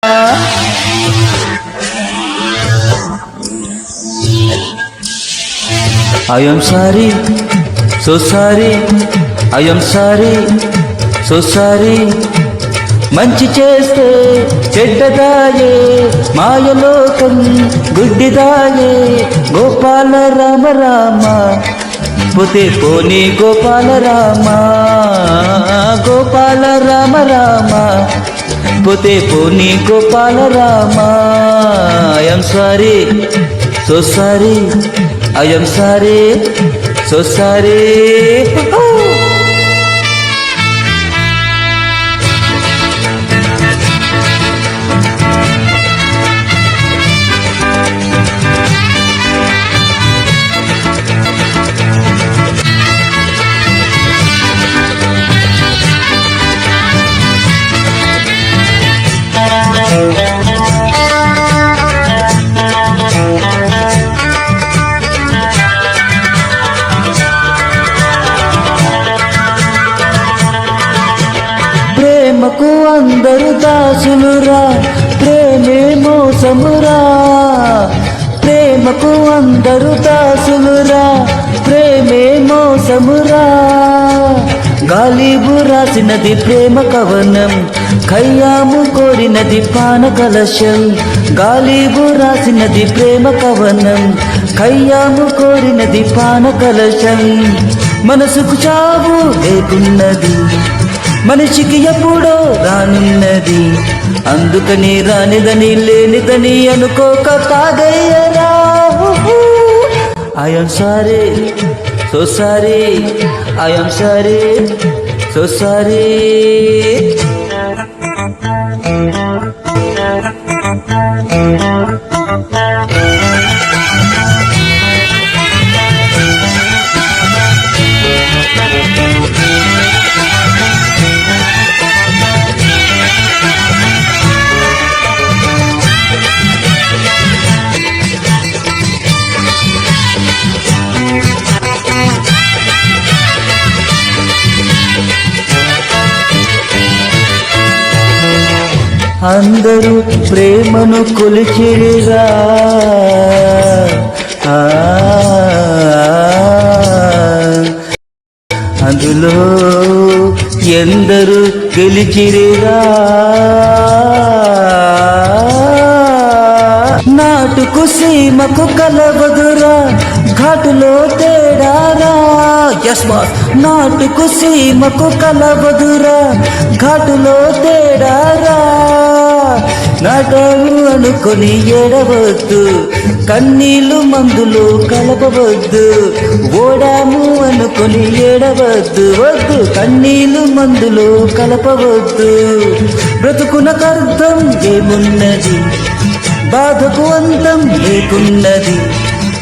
I am sorry, so sorry. I am sorry, so sorry. మంచి చేస్తే చెడ్డదాయే, మాయలోకం గుడ్డిదాయే. గోపాల రామ రామ పోతే పోనీ గోపాల రామ, గోపాల రామ రామ పోతే పోనీ Gopala Rama. I am sorry, so sorry. I am sorry, so sorry. ప్రేమకు అందరు దాసులురా, ప్రేమే మోసమురా. ప్రేమకు అందరు దాసులురా, ప్రేమే మోసమురా. గాలిబు రాసినది ప్రేమ కవనం, ఖయ్యాము కోరినది పాన కలశం. గాలిబు రాసినది ప్రేమ కవనం, ఖయ్యాము కోరినది పాన కలశం. మనసుకు చావు లేకున్నది, మనిషికి ఎప్పుడో రానున్నది. అందుకని రానిదని లేనిదని అనుకోక తాగయ్యరా. I am sorry, so sorry. I am sorry, so sorry. అందరూ ప్రేమను కొలిచిరిరా, అందులో ఎందరు గెలిచిరిరా. నాటుకు సీమకు కలవదురా, ఘాటులో తేడారా. Yes boss. నాటుకు సీమకు కలవదురా, ఘాటులో తేడారా. నాటాలు అనుకొని ఏడవద్దు, కన్నీళ్ళు మందులు కలపవద్దు. ఓడాము అనుకొని ఏడవద్దు, వద్దు కన్నీళ్ళు మందులు కలపవద్దు. బ్రతుకునకర్థం ఏమున్నది, బాధకు అంతం లేకున్నది.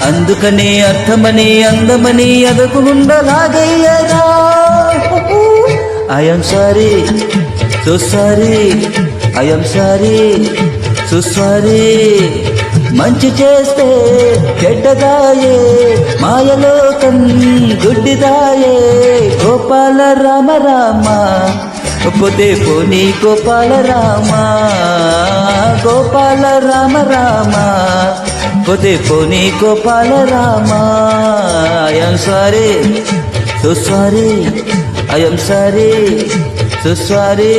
అందుకనే అర్థమని అందమని అదకుండలాగయ్యరా. I am sorry, so sorry. I am sorry, so sorry. మంచి చేస్తే చెడ్డదాయే, మాయలోకం గుడ్డిదాయే. గోపాల రామ రామ పోతే పోనీ గోపాల రామ, గోపాల రామ రామ పోతే పోనీ Gopala Rama. I am sorry, so sorry. I am sorry, so sorry.